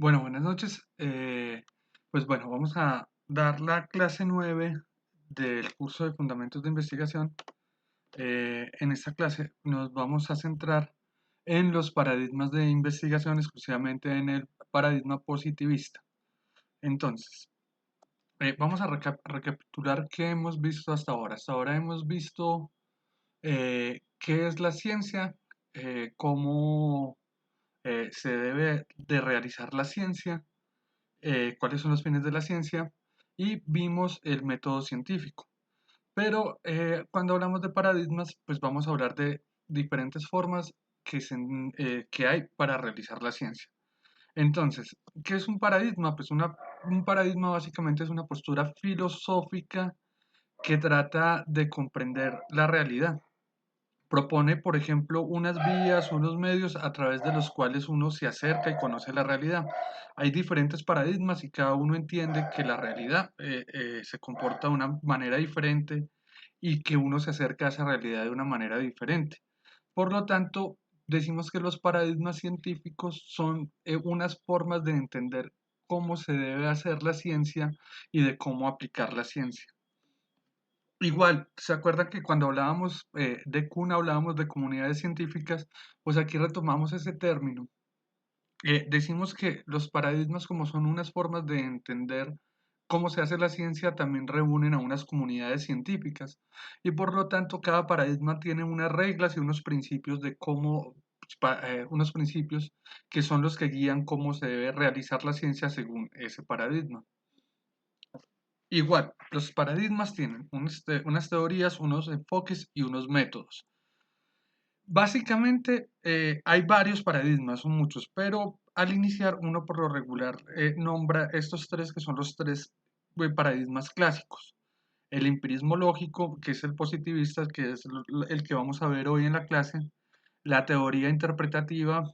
Bueno, buenas noches. Pues bueno, vamos a dar la clase 9 del curso de Fundamentos de Investigación. En esta clase nos vamos a centrar en los paradigmas de investigación, exclusivamente en el paradigma positivista. Entonces, vamos a recapitular qué hemos visto hasta ahora. Hasta ahora hemos visto qué es la ciencia, cómo se debe de realizar la ciencia, cuáles son los fines de la ciencia y vimos el método científico. Pero cuando hablamos de paradigmas, pues vamos a hablar de diferentes formas que hay para realizar la ciencia. Entonces, ¿qué es un paradigma? Pues un paradigma básicamente es una postura filosófica que trata de comprender la realidad. Propone, por ejemplo, unas vías, unos medios a través de los cuales uno se acerca y conoce la realidad. Hay diferentes paradigmas y cada uno entiende que la realidad se comporta de una manera diferente y que uno se acerca a esa realidad de una manera diferente. Por lo tanto, decimos que los paradigmas científicos son unas formas de entender cómo se debe hacer la ciencia y de cómo aplicar la ciencia. Igual, ¿se acuerdan que cuando hablábamos de CUNA, hablábamos de comunidades científicas? Pues aquí retomamos ese término. Decimos que los paradigmas, como son unas formas de entender cómo se hace la ciencia, también reúnen a unas comunidades científicas. Y por lo tanto, cada paradigma tiene unas reglas y unos principios de cómo, unos principios que son los que guían cómo se debe realizar la ciencia según ese paradigma. Igual, los paradigmas tienen unas teorías, unos enfoques y unos métodos. Básicamente hay varios paradigmas, son muchos, pero al iniciar uno por lo regular nombra estos tres que son los tres paradigmas clásicos. El empirismo lógico, que es el positivista, que es el que vamos a ver hoy en la clase, la teoría interpretativa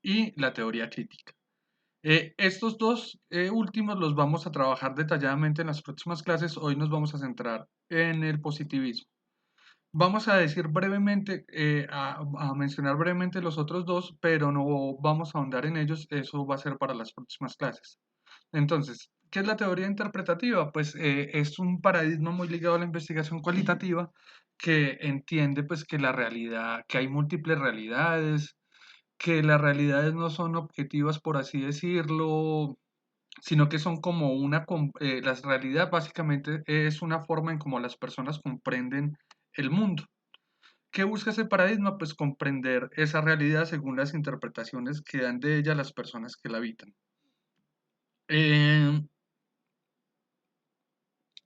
y la teoría crítica. Estos dos últimos los vamos a trabajar detalladamente en las próximas clases. Hoy nos vamos a centrar en el positivismo. Vamos a decir brevemente, a mencionar brevemente los otros dos, pero no vamos a ahondar en ellos. Eso va a ser para las próximas clases. Entonces, ¿qué es la teoría interpretativa? Pues es un paradigma muy ligado a la investigación cualitativa que entiende pues que la realidad, que hay múltiples realidades, que las realidades no son objetivas, por así decirlo, sino que son como la realidad básicamente es una forma en cómo las personas comprenden el mundo. ¿Qué busca ese paradigma? Pues comprender esa realidad según las interpretaciones que dan de ella las personas que la habitan. Eh,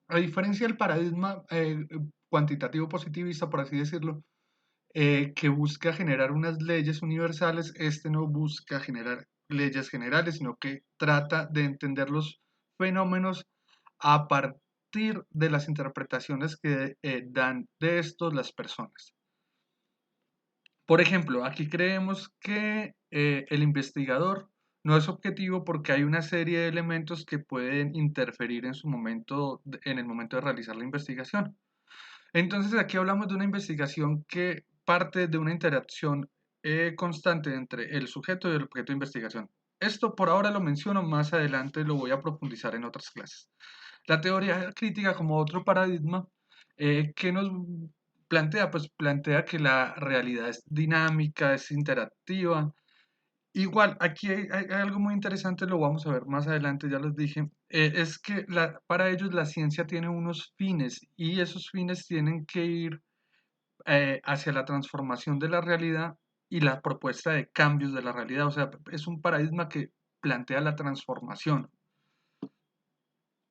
a diferencia del paradigma cuantitativo positivista, por así decirlo, que busca generar unas leyes universales, este no busca generar leyes generales, sino que trata de entender los fenómenos a partir de las interpretaciones que dan de estos las personas. Por ejemplo, aquí creemos que el investigador no es objetivo porque hay una serie de elementos que pueden interferir en en el momento de realizar la investigación. Entonces aquí hablamos de una investigación que parte de una interacción constante entre el sujeto y el objeto de investigación. Esto por ahora lo menciono, más adelante lo voy a profundizar en otras clases. La teoría crítica como otro paradigma que nos plantea, pues plantea que la realidad es dinámica, es interactiva. Igual, aquí hay algo muy interesante, lo vamos a ver más adelante, ya les dije, es que para ellos la ciencia tiene unos fines y esos fines tienen que ir hacia la transformación de la realidad y la propuesta de cambios de la realidad. O sea, es un paradigma que plantea la transformación.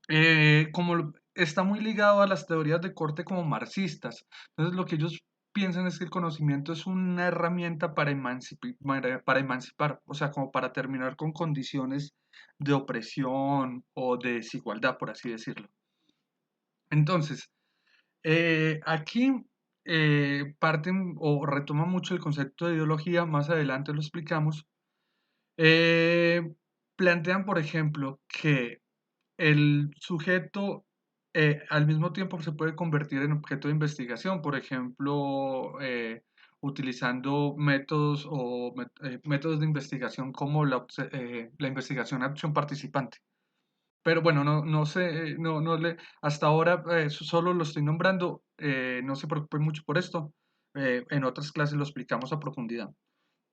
Está muy ligado a las teorías de corte como marxistas. Entonces, lo que ellos piensan es que el conocimiento es una herramienta para emancipar, o sea, como para terminar con condiciones de opresión o de desigualdad, por así decirlo. Entonces, aquí parten o retoman mucho el concepto de ideología, más adelante lo explicamos. Eh, Plantean, por ejemplo, que el sujeto al mismo tiempo se puede convertir en objeto de investigación. Por ejemplo, utilizando métodos o métodos de investigación como la investigación a acción participante. Pero bueno, no sé, hasta ahora solo lo estoy nombrando, no se preocupen mucho por esto, en otras clases lo explicamos a profundidad.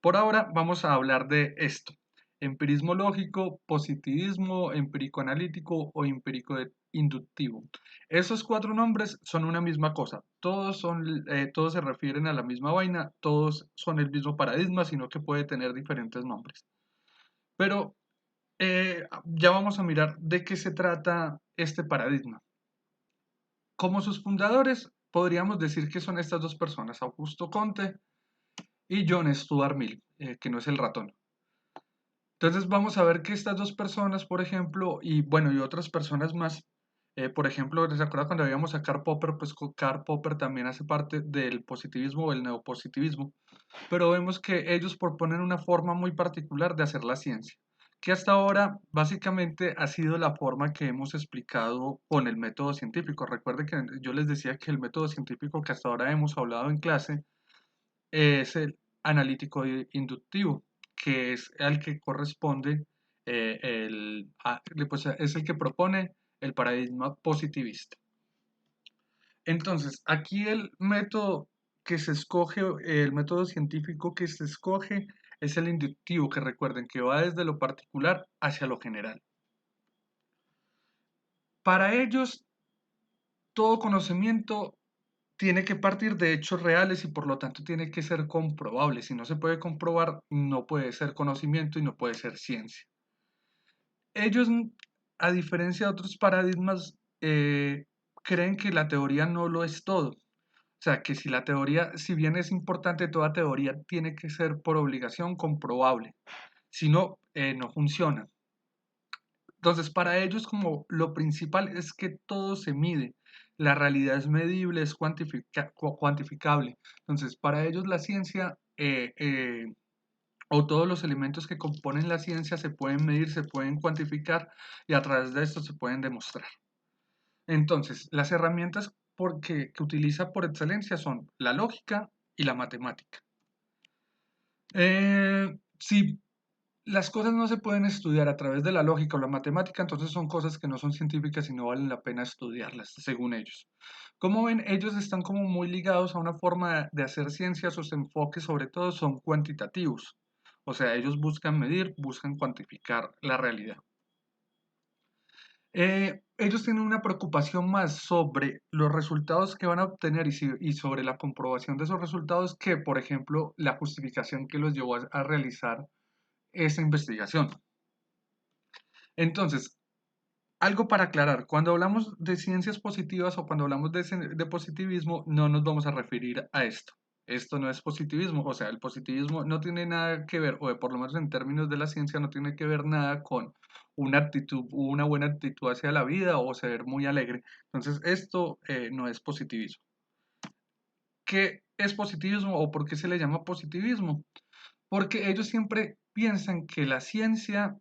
Por ahora vamos a hablar de esto: empirismo lógico, positivismo, empírico analítico o empírico inductivo. Esos cuatro nombres son una misma cosa, todos se refieren a la misma vaina, todos son el mismo paradigma, sino que puede tener diferentes nombres. Pero ya vamos a mirar de qué se trata este paradigma. Como sus fundadores, podríamos decir que son estas dos personas, Augusto Comte y John Stuart Mill, que no es el ratón. Entonces vamos a ver que estas dos personas, por ejemplo, y bueno, y otras personas más, por ejemplo, ¿se acuerdan cuando veíamos a Karl Popper? Pues Karl Popper también hace parte del positivismo o el neopositivismo, pero vemos que ellos proponen una forma muy particular de hacer la ciencia, que hasta ahora básicamente ha sido la forma que hemos explicado con el método científico. Recuerden que yo les decía que el método científico que hasta ahora hemos hablado en clase es el analítico inductivo, que es al que corresponde pues es el que propone el paradigma positivista. Entonces, aquí el método que se escoge, el método científico que se escoge es el inductivo, que recuerden que va desde lo particular hacia lo general. Para ellos, todo conocimiento tiene que partir de hechos reales y por lo tanto tiene que ser comprobable. Si no se puede comprobar, no puede ser conocimiento y no puede ser ciencia. Ellos, a diferencia de otros paradigmas, creen que la teoría no lo es todo. O sea, que si la teoría, si bien es importante, toda teoría tiene que ser por obligación comprobable. Si no, no funciona. Entonces, para ellos como lo principal es que todo se mide. La realidad es medible, es cuantificable. Entonces, para ellos la ciencia o todos los elementos que componen la ciencia se pueden medir, se pueden cuantificar y a través de esto se pueden demostrar. Entonces, las herramientas que utiliza por excelencia son la lógica y la matemática. Si las cosas no se pueden estudiar a través de la lógica o la matemática, entonces son cosas que no son científicas y no valen la pena estudiarlas, según ellos. Como ven, ellos están como muy ligados a una forma de hacer ciencia, sus enfoques sobre todo son cuantitativos. O sea, ellos buscan medir, buscan cuantificar la realidad. Ellos tienen una preocupación más sobre los resultados que van a obtener y sobre la comprobación de esos resultados que, por ejemplo, la justificación que los llevó a realizar esa investigación. Entonces, algo para aclarar: cuando hablamos de ciencias positivas o cuando hablamos de positivismo, no nos vamos a referir a esto. Esto no es positivismo, o sea, el positivismo no tiene nada que ver, o por lo menos en términos de la ciencia, no tiene que ver nada con una actitud, una buena actitud hacia la vida o ser muy alegre. Entonces, esto no es positivismo. ¿Qué es positivismo o por qué se le llama positivismo? Porque ellos siempre piensan que la ciencia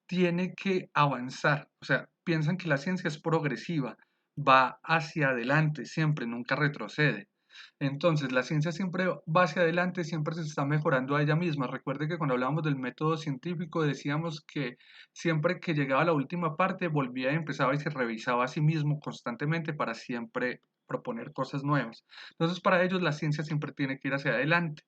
tiene que avanzar, o sea, piensan que la ciencia es progresiva, va hacia adelante siempre, nunca retrocede. Entonces, la ciencia siempre va hacia adelante, siempre se está mejorando a ella misma. Recuerde que cuando hablábamos del método científico decíamos que siempre que llegaba a la última parte volvía y empezaba y se revisaba a sí mismo constantemente para siempre proponer cosas nuevas. Entonces, para ellos la ciencia siempre tiene que ir hacia adelante.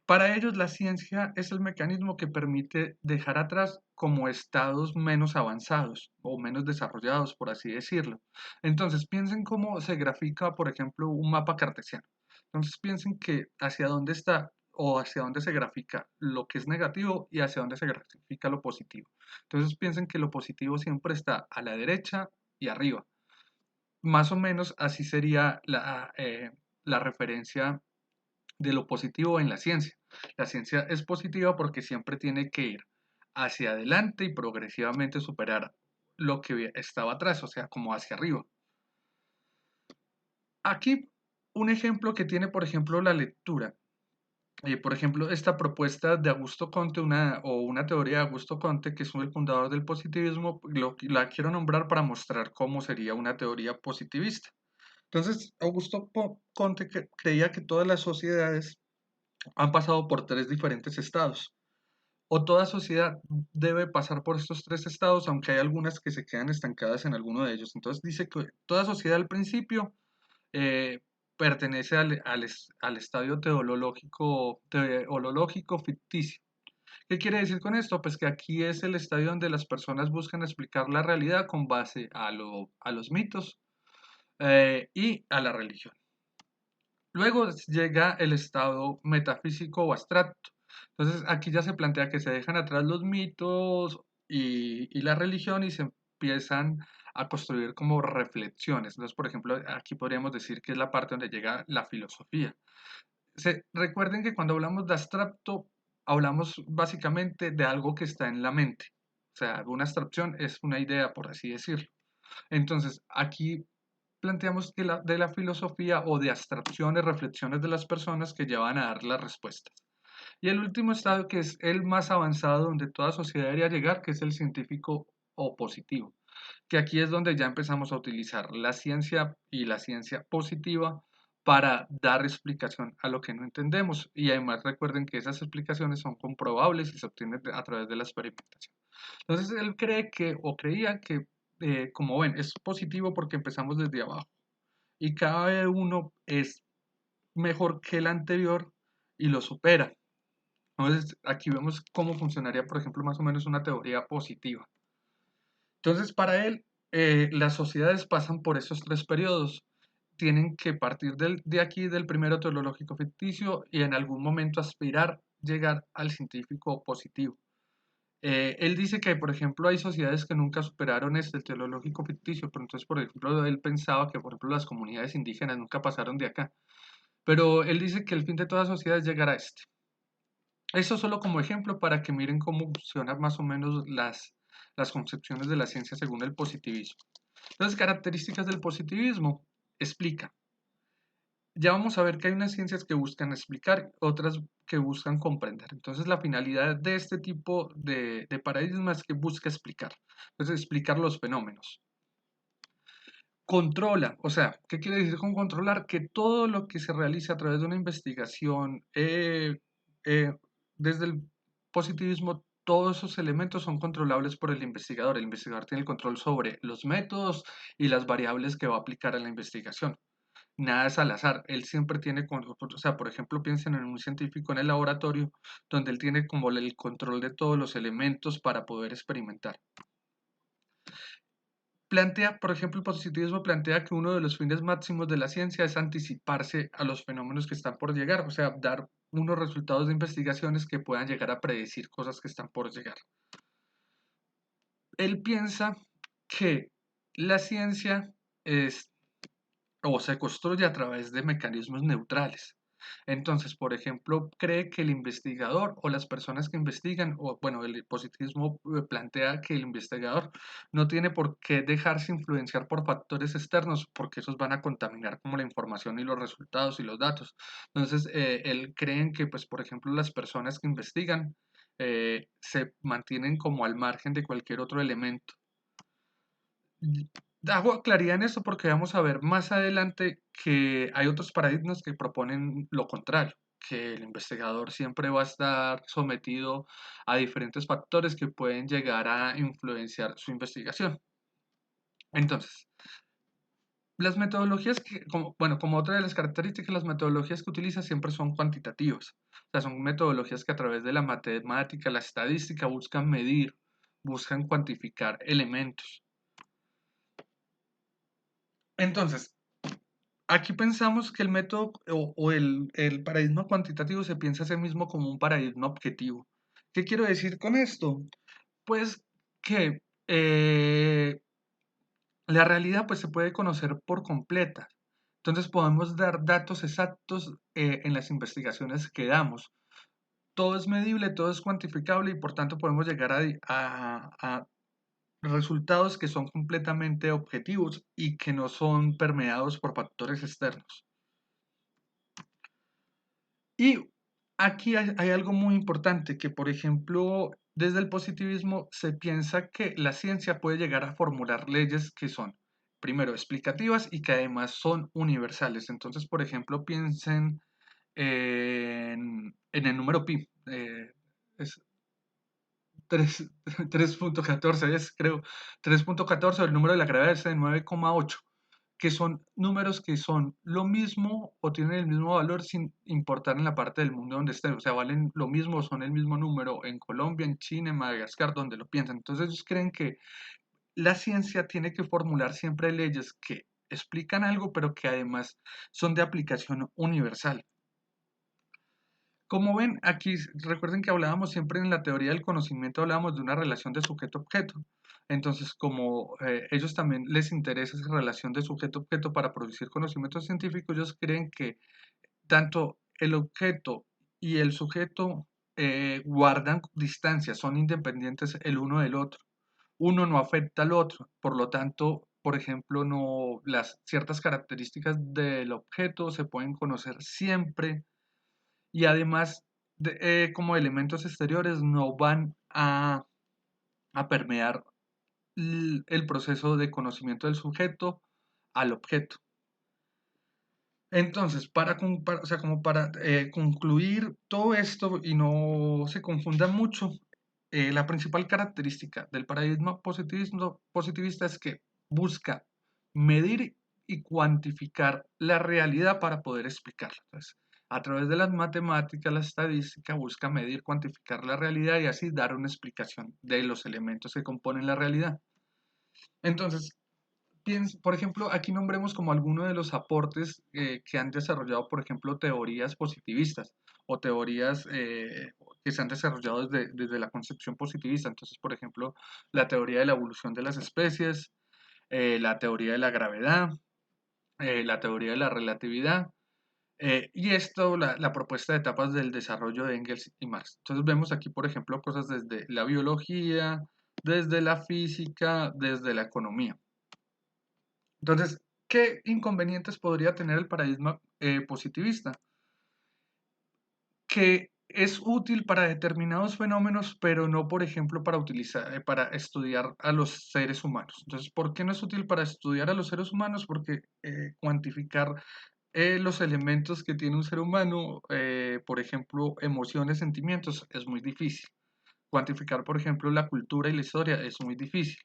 Para ellos la ciencia es el mecanismo que permite dejar atrás como estados menos avanzados o menos desarrollados, por así decirlo. Entonces piensen cómo se grafica, por ejemplo, un mapa cartesiano. Entonces piensen que hacia dónde está o hacia dónde se grafica lo que es negativo y hacia dónde se grafica lo positivo. Entonces piensen que lo positivo siempre está a la derecha y arriba. Más o menos así sería la referencia de lo positivo en la ciencia. La ciencia es positiva porque siempre tiene que ir hacia adelante y progresivamente superar lo que estaba atrás, o sea, como hacia arriba. Aquí un ejemplo que tiene, por ejemplo, la lectura. Por ejemplo, esta propuesta de Augusto Comte, una teoría de Augusto Comte, que es el fundador del positivismo, la quiero nombrar para mostrar cómo sería una teoría positivista. Entonces, Augusto Comte creía que todas las sociedades han pasado por tres diferentes estados. O toda sociedad debe pasar por estos tres estados, aunque hay algunas que se quedan estancadas en alguno de ellos. Entonces dice que toda sociedad al principio eh, pertenece al estadio teológico ficticio. ¿Qué quiere decir con esto? Pues que aquí es el estadio donde las personas buscan explicar la realidad con base a los mitos y a la religión. Luego llega el estado metafísico o abstracto. Entonces aquí ya se plantea que se dejan atrás los mitos y la religión y se empiezan a construir como reflexiones. Entonces, por ejemplo, aquí podríamos decir que es la parte donde llega la filosofía. Recuerden que cuando hablamos de abstracto, hablamos básicamente de algo que está en la mente. O sea, una abstracción es una idea, por así decirlo. Entonces, aquí planteamos que de la filosofía o de abstracciones, reflexiones de las personas que llevan a dar las respuestas. Y el último estado, que es el más avanzado, donde toda sociedad debería llegar, que es el científico o positivo, que aquí es donde ya empezamos a utilizar la ciencia y la ciencia positiva para dar explicación a lo que no entendemos. Y además recuerden que esas explicaciones son comprobables y se obtienen a través de la experimentación. Entonces él cree que, o creía que, como ven, es positivo porque empezamos desde abajo y cada uno es mejor que el anterior y lo supera. Entonces aquí vemos cómo funcionaría, por ejemplo, más o menos una teoría positiva. Entonces para él, las sociedades pasan por esos tres periodos. Tienen que partir de aquí, del primero teológico ficticio, y en algún momento aspirar llegar al científico positivo. Él dice que, por ejemplo, hay sociedades que nunca superaron el teológico ficticio, pero entonces, por ejemplo, él pensaba que, por ejemplo, las comunidades indígenas nunca pasaron de acá. Pero él dice que el fin de toda sociedad es llegar a este. Eso solo como ejemplo para que miren cómo funcionan más o menos las concepciones de la ciencia según el positivismo. Entonces, características del positivismo. Explica. Ya vamos a ver que hay unas ciencias que buscan explicar, otras que buscan comprender. Entonces, la finalidad de este tipo de paradigma es que busca explicar. Entonces, explicar los fenómenos. Controla, o sea, ¿qué quiere decir con controlar? Que todo lo que se realice a través de una investigación, eh, desde el positivismo, todos esos elementos son controlables por el investigador. El investigador tiene el control sobre los métodos y las variables que va a aplicar a la investigación. Nada es al azar, él siempre tiene, o sea, por ejemplo, piensen en un científico en el laboratorio, donde él tiene como el control de todos los elementos para poder experimentar. Plantea, por ejemplo, el positivismo plantea que uno de los fines máximos de la ciencia es anticiparse a los fenómenos que están por llegar, o sea, dar unos resultados de investigaciones que puedan llegar a predecir cosas que están por llegar. Él piensa que la ciencia es o se construye a través de mecanismos neutrales. Entonces, por ejemplo, cree que el investigador o las personas que investigan, o bueno, el positivismo plantea que el investigador no tiene por qué dejarse influenciar por factores externos, porque esos van a contaminar como la información y los resultados y los datos. Entonces, él cree que, pues, por ejemplo, las personas que investigan se mantienen como al margen de cualquier otro elemento. Hago claridad en esto porque vamos a ver más adelante que hay otros paradigmas que proponen lo contrario, que el investigador siempre va a estar sometido a diferentes factores que pueden llegar a influenciar su investigación. Entonces, las metodologías como otra de las características, las metodologías que utiliza siempre son cuantitativas. O sea, son metodologías que a través de la matemática, la estadística, buscan medir, buscan cuantificar elementos. Entonces, aquí pensamos que el método o el paradigma cuantitativo se piensa a sí mismo como un paradigma objetivo. ¿Qué quiero decir con esto? Pues que la realidad pues, se puede conocer por completa. Entonces podemos dar datos exactos en las investigaciones que damos. Todo es medible, todo es cuantificable y por tanto podemos llegar a resultados que son completamente objetivos y que no son permeados por factores externos. Y aquí hay algo muy importante, que por ejemplo, desde el positivismo se piensa que la ciencia puede llegar a formular leyes que son, primero, explicativas y que además son universales. Entonces, por ejemplo, piensen en el número pi. Es 3 3.14 es, creo, 3.14, el número de la gravedad es de 9,8, que son números que son lo mismo o tienen el mismo valor sin importar en la parte del mundo donde estén. O sea, valen lo mismo, son el mismo número en Colombia, en China, en Madagascar, donde lo piensan. Entonces ellos creen que la ciencia tiene que formular siempre leyes que explican algo, pero que además son de aplicación universal. Como ven, aquí recuerden que hablábamos siempre en la teoría del conocimiento, hablábamos de una relación de sujeto-objeto. Entonces, como ellos también les interesa esa relación de sujeto-objeto para producir conocimiento científico, ellos creen que tanto el objeto y el sujeto guardan distancia, son independientes el uno del otro. Uno no afecta al otro, por lo tanto, por ejemplo, no, las ciertas características del objeto se pueden conocer siempre y además como elementos exteriores no van a permear el proceso de conocimiento del sujeto al objeto. Entonces, o sea, como para concluir todo esto y no se confunda mucho, la principal característica del paradigma positivista es que busca medir y cuantificar la realidad para poder explicarla. Entonces, a través de las matemáticas, la estadística busca medir, cuantificar la realidad y así dar una explicación de los elementos que componen la realidad. Entonces, por ejemplo, aquí nombremos como algunos de los aportes que han desarrollado, por ejemplo, teorías positivistas o teorías que se han desarrollado desde la concepción positivista. Entonces, por ejemplo, la teoría de la evolución de las especies, la teoría de la gravedad, la teoría de la relatividad, y esto, la propuesta de etapas del desarrollo de Engels y Marx. Entonces vemos aquí, por ejemplo, cosas desde la biología, desde la física, desde la economía. Entonces, ¿qué inconvenientes podría tener el paradigma positivista? Que es útil para determinados fenómenos, pero no, por ejemplo, para estudiar a los seres humanos. Entonces, ¿por qué no es útil para estudiar a los seres humanos? Porque cuantificar los elementos que tiene un ser humano, por ejemplo, emociones, sentimientos, es muy difícil. Cuantificar, por ejemplo, la cultura y la historia es muy difícil.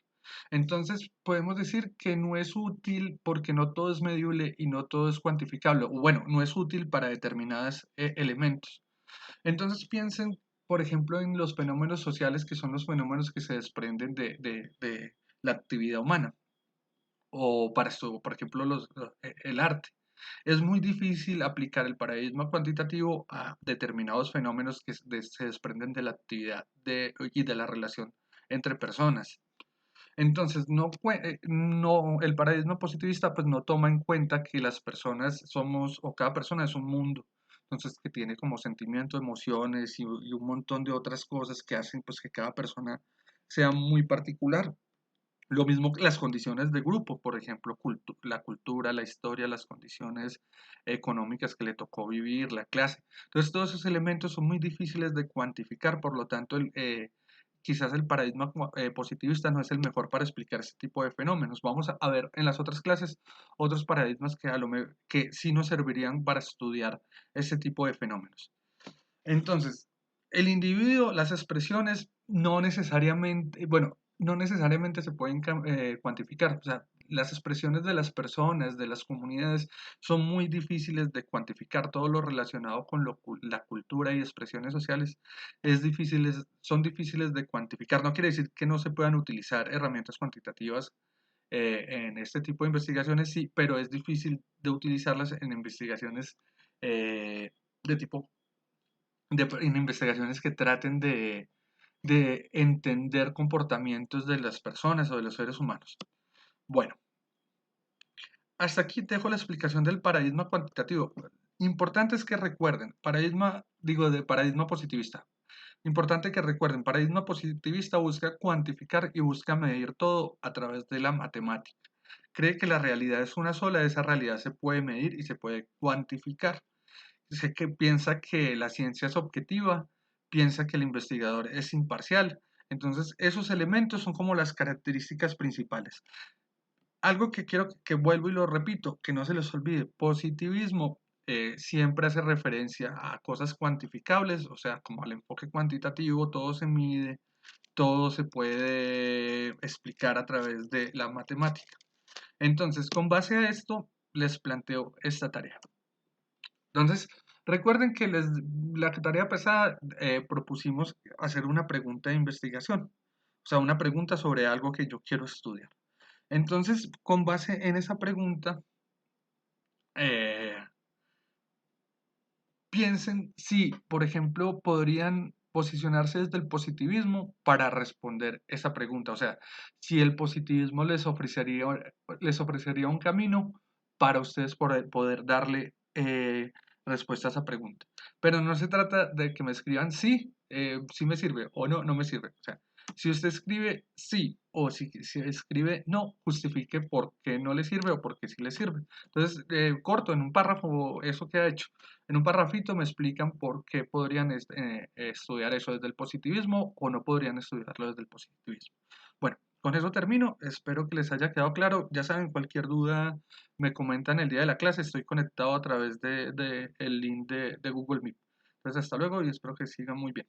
Entonces, podemos decir que no es útil porque no todo es medible y no todo es cuantificable. O bueno, no es útil para determinados elementos. Entonces, piensen, por ejemplo, en los fenómenos sociales, que son los fenómenos que se desprenden de la actividad humana. O para esto, por ejemplo, el arte. Es muy difícil aplicar el paradigma cuantitativo a determinados fenómenos que se desprenden de la actividad y de la relación entre personas. Entonces, no, el paradigma positivista pues no toma en cuenta que las personas somos, o cada persona es un mundo, entonces que tiene como sentimientos, emociones y un montón de otras cosas que hacen pues que cada persona sea muy particular. Lo mismo que las condiciones de grupo, por ejemplo, la cultura, la historia, las condiciones económicas que le tocó vivir, la clase. Entonces, todos esos elementos son muy difíciles de cuantificar, por lo tanto, quizás el paradigma positivista no es el mejor para explicar este tipo de fenómenos. Vamos a ver en las otras clases otros paradigmas que sí nos servirían para estudiar este tipo de fenómenos. Entonces, el individuo, las expresiones, no necesariamente, bueno, no necesariamente se pueden cuantificar. O sea, las expresiones de las personas, de las comunidades, son muy difíciles de cuantificar. Todo lo relacionado con la cultura y expresiones sociales son difíciles de cuantificar. No quiere decir que no se puedan utilizar herramientas cuantitativas en este tipo de investigaciones, sí, pero es difícil de utilizarlas en investigaciones de tipo en investigaciones que traten de entender comportamientos de las personas o de los seres humanos. Bueno, hasta aquí dejo la explicación del paradigma cuantitativo. Importante es que recuerden, de paradigma positivista. Importante que recuerden, paradigma positivista busca cuantificar y busca medir todo a través de la matemática. Cree que la realidad es una sola, esa realidad se puede medir y se puede cuantificar. Sé que piensa que la ciencia es objetiva, piensa que el investigador es imparcial. Entonces, esos elementos son como las características principales. Algo que quiero que vuelvo y lo repito, que no se les olvide, positivismo siempre hace referencia a cosas cuantificables, o sea, como al enfoque cuantitativo, todo se mide, todo se puede explicar a través de la matemática. Entonces, con base a esto, les planteo esta tarea. Entonces, recuerden que la tarea pasada propusimos hacer una pregunta de investigación, o sea, una pregunta sobre algo que yo quiero estudiar. Entonces, con base en esa pregunta, eh, piensen si, por ejemplo, podrían posicionarse desde el positivismo para responder esa pregunta. O sea, si el positivismo les ofrecería un camino para ustedes poder darle respuesta a esa pregunta. Pero no se trata de que me escriban sí, sí me sirve o no, no me sirve. O sea, si usted escribe sí o si escribe no, justifique por qué no le sirve o por qué sí le sirve. Entonces, corto en un párrafo eso que ha hecho. En un parrafito me explican por qué podrían estudiar eso desde el positivismo o no podrían estudiarlo desde el positivismo. Bueno, con eso termino. Espero que les haya quedado claro. Ya saben, cualquier duda me comentan el día de la clase. Estoy conectado a través de el link de Google Meet. Entonces, hasta luego y espero que sigan muy bien.